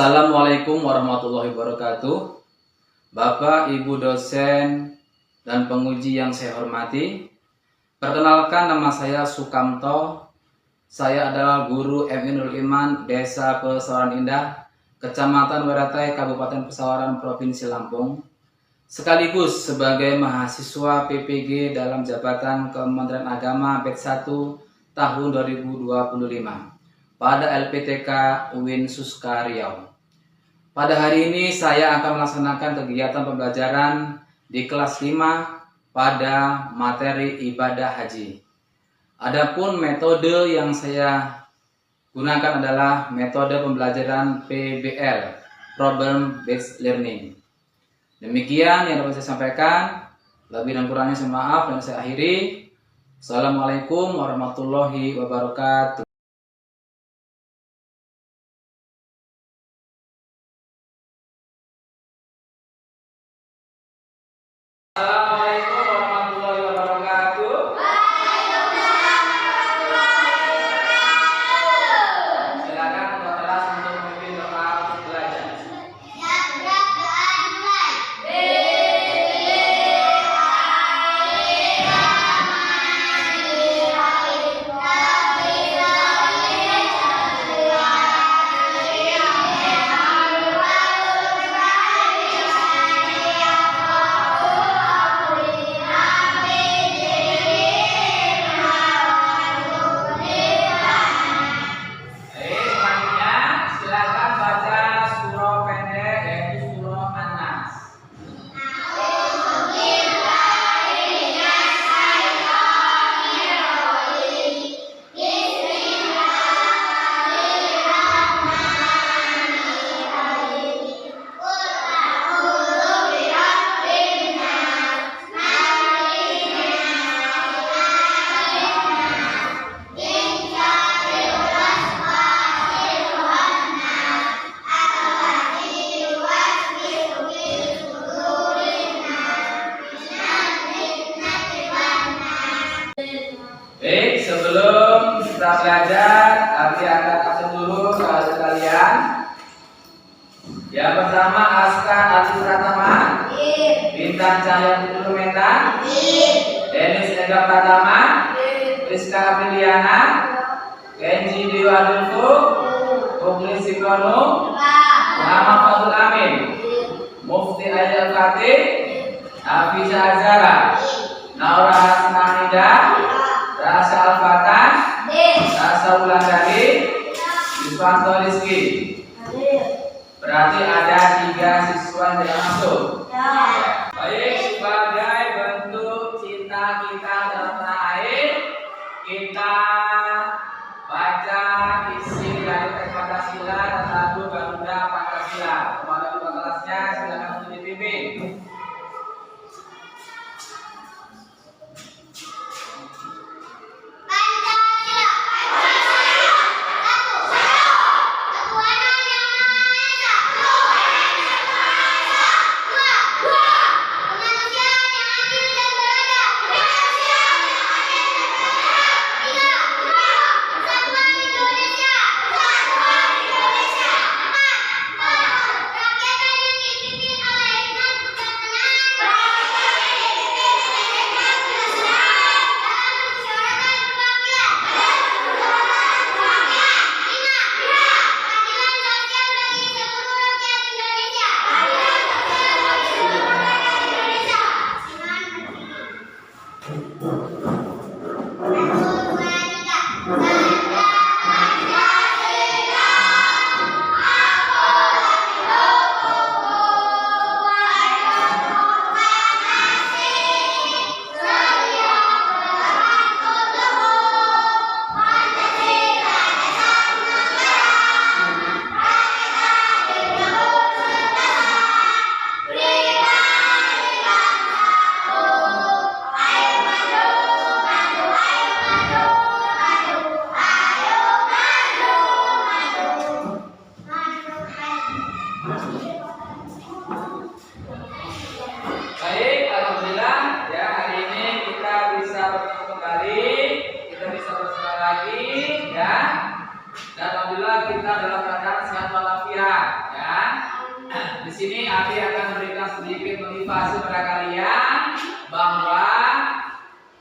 Assalamualaikum warahmatullahi wabarakatuh. Bapak, Ibu dosen, dan penguji yang saya hormati. Perkenalkan, nama saya Sukamto. Saya adalah guru MI Nurul Iman, Desa Pesawaran Indah, Kecamatan Weratai, Kabupaten Pesawaran, Provinsi Lampung. Sekaligus sebagai mahasiswa PPG dalam jabatan Kementerian Agama Batch 1 tahun 2025 pada LPTK UIN Suska Riau. Pada hari ini saya akan melaksanakan kegiatan pembelajaran di kelas 5 pada materi ibadah haji. Adapun metode yang saya gunakan adalah metode pembelajaran PBL, Problem Based Learning. Demikian yang dapat saya sampaikan. Lebih dan kurangnya saya maaf dan saya akhiri. Assalamualaikum warahmatullahi wabarakatuh. Assalamualaikum warahmatullahi wabarakatuh. Silakan ketua kelas untuk memimpin doa untuk belajar. Baik, sebelum kita belajar, arti angkat absen dulu kepada kalian. Yang pertama, Aska Adi Pratama, Bintang Cahaya Putri Meta, Denis Ega Pratama, Rizka Apriliana, Kenji Dewa Dulfu, Ukli Sikrono, Muhammad Fadul Amin, Mufti Aidil Fatih, Hafiza Azara, Naura Hasnanida, Rasa Al-Fatah, Rasa Ulandari, Yuswanto Rizki. Berarti ada 3 siswa yang tidak masuk. Baik, sebagai bentuk cinta kita dalam tanah air, kita baca isi dari teks Pancasila dan lagu Garuda Pancasila. Kepada ketua kelasnya silakan untuk dipimpin. motivasi pada kalian bahwa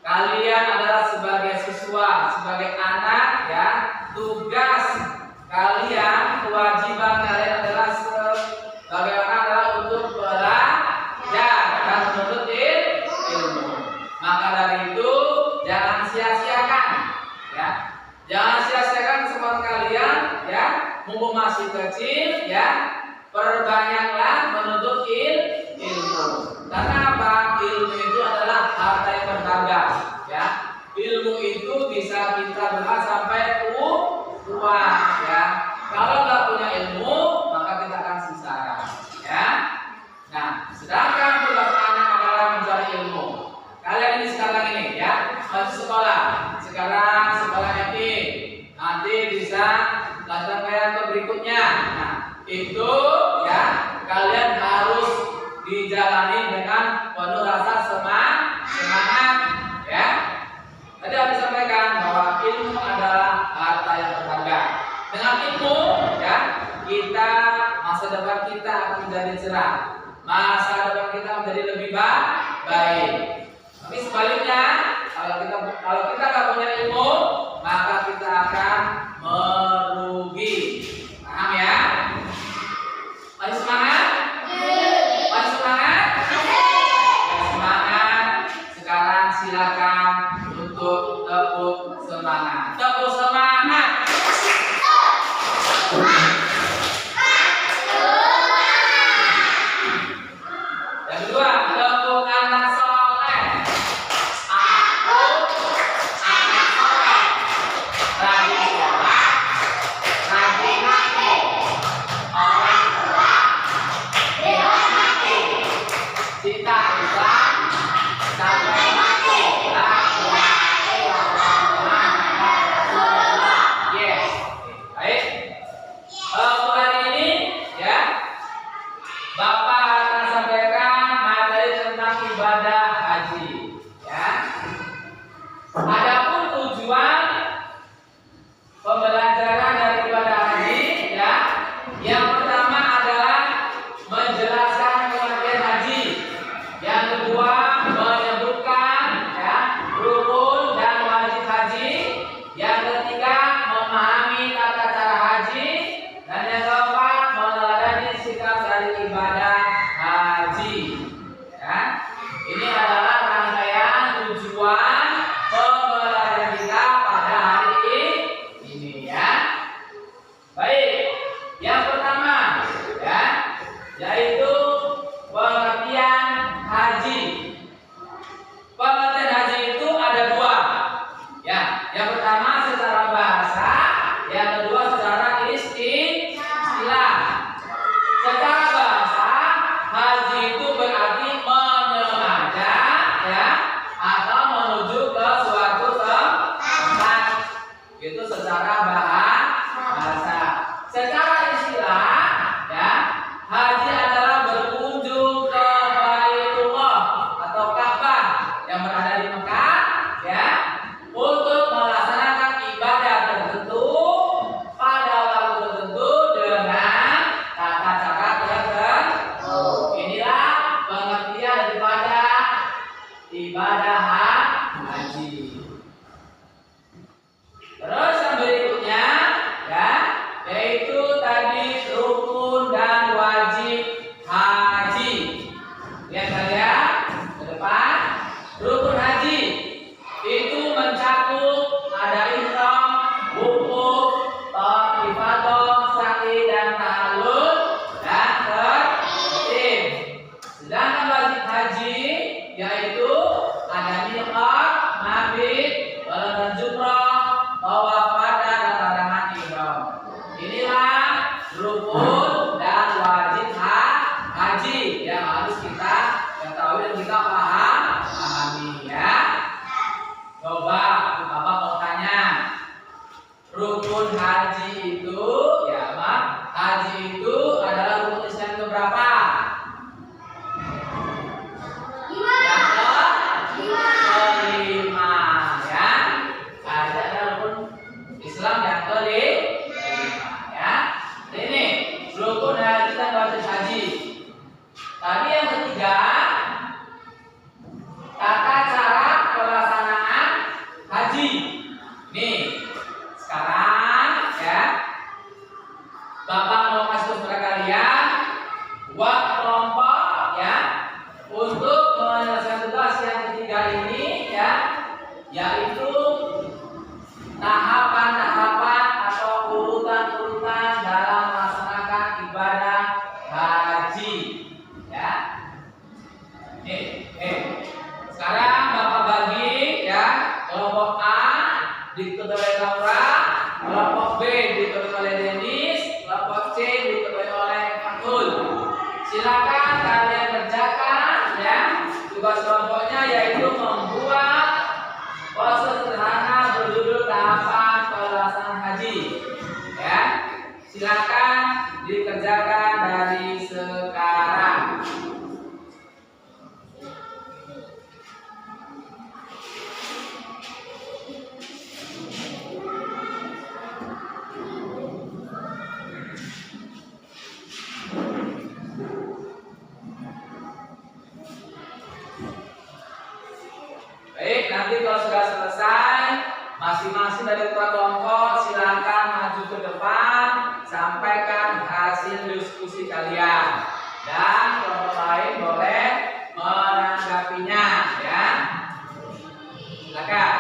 kalian adalah sebagai siswa, sebagai anak ya, tugas kalian, kewajiban kalian adalah sebagai anak adalah untuk belajar dan menuntut ilmu. Maka dari itu jangan sia-siakan ya. Jangan sia-siakan kesempatan kalian ya, mumpung masih kecil ya. Perbanyaklah menuntut ilmu. Karena apa? Ilmu itu adalah harta yang berharga ya. Ilmu itu bisa kita dengar sampai tua ya. Kalau nggak punya ilmu maka kita akan sengsara ya. Nah, sedangkan tugas anak adalah mencari ilmu. Kalian ini sekarang ini ya masih sekolah. Sekarang sekolahnya ini nanti bisa lanjutkan kayak ke berikutnya. Nah, itu ya kalian harus dijalani dengan penuh rasa semangat ya. Tadi aku sampaikan bahwa ilmu adalah harta yang berharga. Dengan ilmu ya kita masa depan kita akan menjadi cerah, masa depan kita menjadi lebih baik. Tapi sebaliknya kalau kita nggak punya ilmu maka kita akan merugi. Paham ya? Masih semangat? Masih semangat? Semangat. Sekarang silakan untuk tepuk semangat. Tepuk semangat. Yang kedua, tepuk anak soleh. Aku anak soleh. Rajin sekolah, rajin ngaji. Orang tua dihormati. Cinta Islam sampai mati. Yes. Baik. Untuk hari ini ya, Bapak akan sampaikan materi tentang ibadah haji ya. Adapun tujuan pembelajaran dari ibadah haji ya, yang pertama adalah menjelaskan pengertian haji. Yang kedua menyebutkan ya rukun dan wajib haji. Yang ketiga memahami tata cara haji. Dan yang keempat meneladani sikap dari ibadah haji ya. Ini adalah rangkaian tujuan pembelajaran kita pada hari ini ya. Baik, yang pertama ya, yaitu pengertian haji. Pengertian haji itu ada dua ya. Yang pertama secara bahasa, yang kedua secara istilah. Secara bahasa, haji itu berarti menyengaja ya, atau menuju ke suatu tempat. Itu secara bahasa. Secara istilah ya, haji adalah berkunjung ke Baitullah atau Ka'bah yang berada di Mekah ya, untuk melaksanakan ibadah tertentu pada waktu tertentu dengan tata cara tertentu. Inilah pengertian daripada ibadah haji. Terus yang berikutnya ya, yaitu tadi rukun dan wajib haji. Lihat saja ke depan, rukun haji. yaitu tahapan-tahapan atau urutan-urutan dalam melaksanakan ibadah haji. Ya. Sekarang Bapak bagi ya, kelompok A diketuai oleh Laura, kelompok B diketuai oleh Denis, kelompok C diketuai oleh Fakul. Silakan kalian kerjakan ya tugas kelompoknya, yaitu membuat pose sederhana berjudul tahapan pelaksanaan haji. Ya, silakan dikerjakan dari sekarang. Baik, nanti kalau sudah selesai, masing-masing dari ketua kelompok silakan maju ke depan, sampaikan hasil diskusi kalian, dan kelompok lain boleh menanggapinya. Ya, silakan.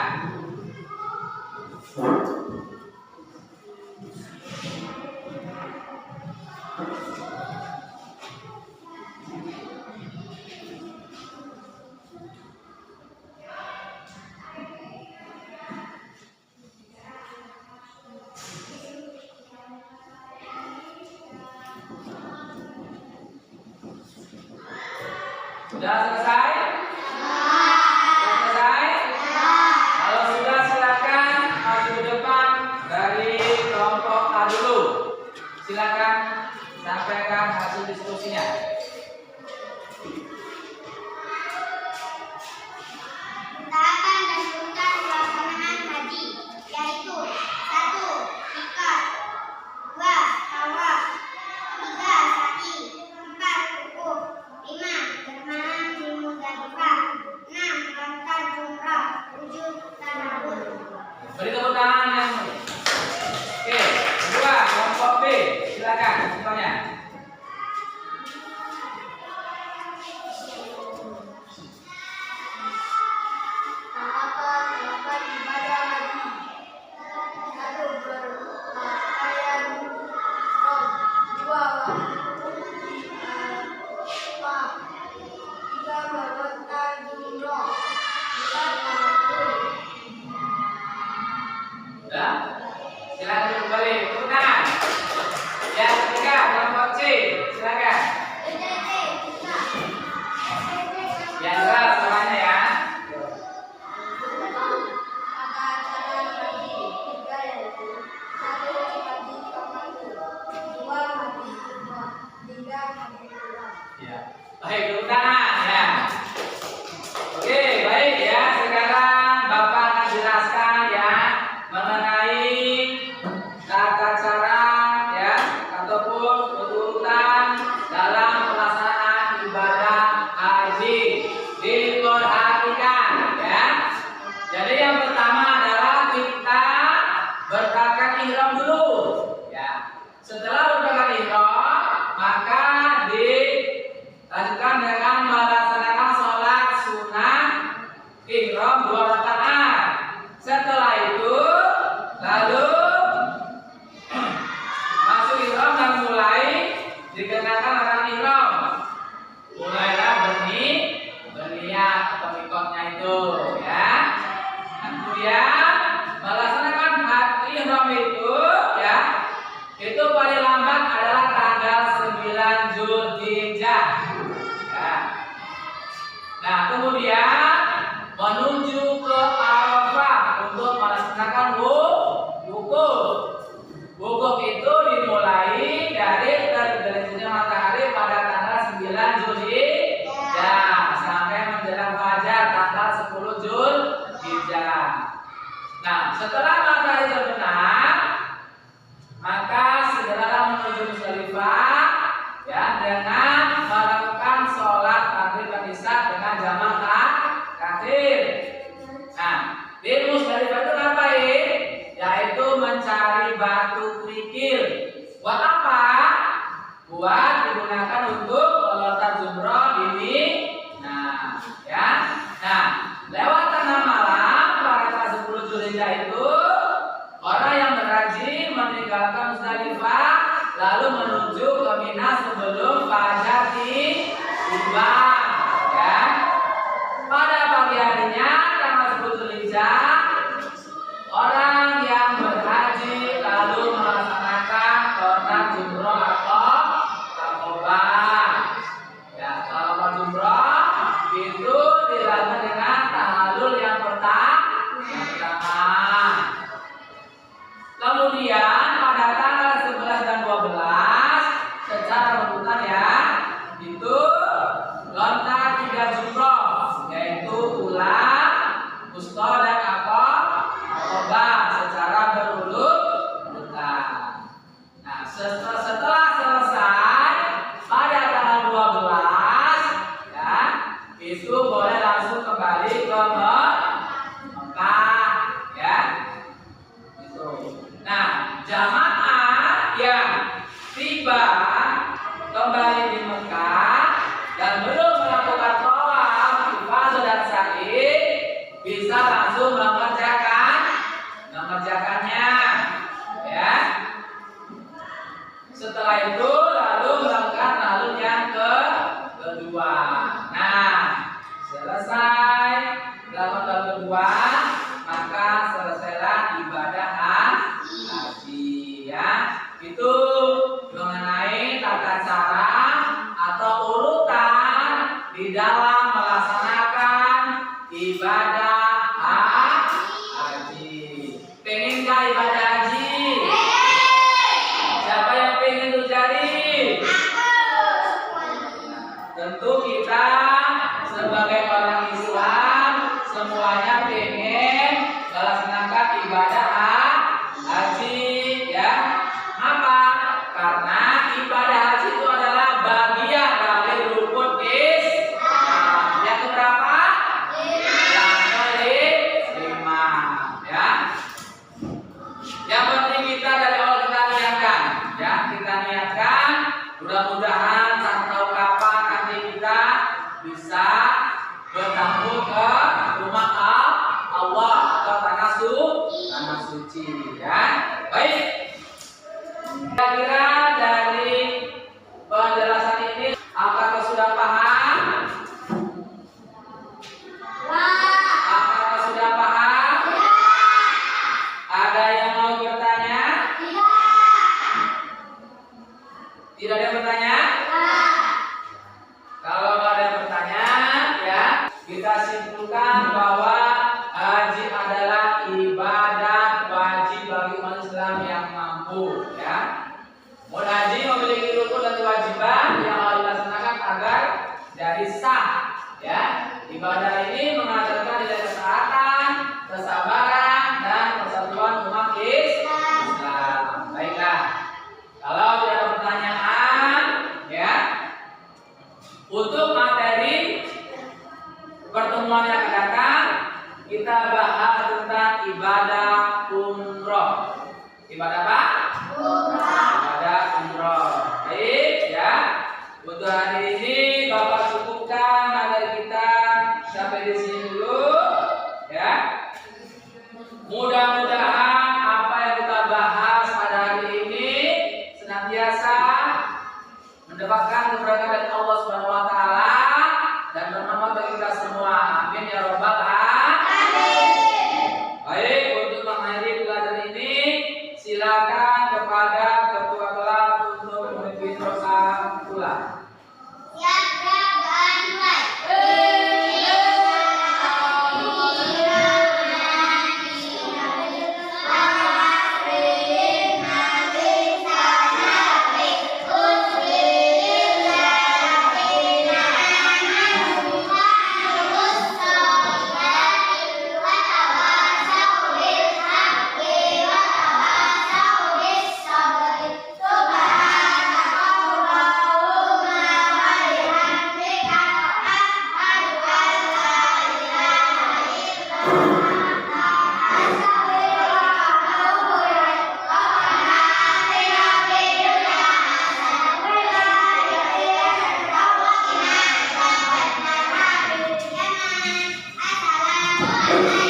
Sudah selesai? Sudah selesai? Kalau sudah, silakan maju ke depan dari kelompok A dulu. Silakan sampaikan hasil diskusinya. Tahapan dan urutan pelaksanaan haji, yaitu 1. Ikat, 2. Tawaf, 3. Sa'i, 4. Wukuf, 5. Bermalam di Muzdalifah, 6. Melakukan umrah, 7. Tanawul. Beri tepuk tangan yang oke. Kedua, kelompok B, silakan semuanya. Tahapan ibadah haji, 1. Berpakaian ihram, 2. Tawaf, 3. Melakukan umrah, 4. Tanawul. Sudah? Silakan kembali tepuk tangan. Yang ketiga, kelompok C, silakan. Yang keras suaranya ya. Ya. Baik, tepuk tangan ya. Oke, baik ya. Sekarang Bapak akan jelaskan ya mengenai tata cara ya ataupun urutan dalam pelaksanaan ibadah haji. Diperhatikan ya. Jadi yang pertama adalah kita berpakaian ihram dulu ya. Setelah berpakaian ihram, maka dilanjutkan dengan melaksanakan sholat sunnah ihram 2 rakaat. Setelah itu lalu masuk ihram dan mulai dikenakan rakaat ihram. Mulailah berniat atau mikotnya itu ya. Nah, kemudian melaksanakan ihram itu ya, itu paling lambat adalah tanggal 9 Zulhijjah. Ya. Nah, kemudian menuju ke Arafah untuk melaksanakan wukuf. Wukuf itu dimulai dari tergelincirnya matahari pada tanggal 9 Zulhijjah sampai menjelang fajar tanggal 10 Zulhijjah. Nah, setelah matahari terbenam, maka segeralah menuju Muzdalifah ya dengan melakukan sholat maghrib dan isya dengan jamak takhir. Nah, di Muzdalifah itu ngapain? Yaitu mencari batu kerikil. Buat apa? Buat digunakan untuk melontar jumroh ini. Nah, ya. Nah, lewat tengah malam para wusta dan apa? Aqobah secara berurut-urutan. Nah, setelah selesai pada tanggal 12 ya, itu boleh langsung kembali ke Mekah ya. Itu. Nah, jamaah yang tiba kembali di Mekah dan belum melakukan tawaf ifadah dan sa'i bisa langsung mengerjakannya ya. Setelah itu lalu melakukan tahallul yang kedua. Nah, selesai melakukan tahallul kedua, maka selesailah ibadah haji ya. Itu mengenai tata cara atau urutan di dalam melaksanakan ibadah haji. Pengenkah ibadah haji? Siapa yang pengen terjadi? Tentu kita sebagai orang Islam semuanya pengen melaksanakan ibadah haji ya. Apa? Karena ibadah haji itu adalah bagian dari rukun Islam. Yang keberapa? Yang kelima ya. Yang penting kita dari awal kita niatkan ya, kita niatkan, mudah-mudahan tak tahu kapan nanti kita bisa bertamu ke rumah Allah atau tanah suci ya. Baik. Kira-kira dari penjelasan ini apakah sudah paham? Apakah sudah paham? Ada yang mau bertanya? Tidak ada yang bertanya? Kalau nggak ada yang bertanya, ya kita simpulkan bahwa haji adalah ibadah wajib bagi umat Islam yang mampu, ya. Haji memiliki rukun dan kewajiban yang harus dilaksanakan agar jadi sah, ya. Ibadah ini mengajarkan nilai ketaatan, kesabaran, dan persatuan umat Islam. Baiklah. Kalau tidak ada pertanyaan, ya, untuk materi pertemuan yang akan datang kita bahas tentang ibadah umroh. Ibadah apa? Umroh. Ibadah umroh. Baik, ya. Untuk hari ini Bapak cukupkan materi kita sampai di sini dulu, ya. Mudah-mudahan apa yang kita bahas pada hari ini senantiasa mendapatkan keberkahan dari Allah Subhanahu wa taala dan bermanfaat bagi kita semua. Amin ya rabbal alamin. Baik, untuk mengakhiri pelajaran ini silakan kepada ketua kelas untuk memimpin dosa pulang. Assalamualaikum.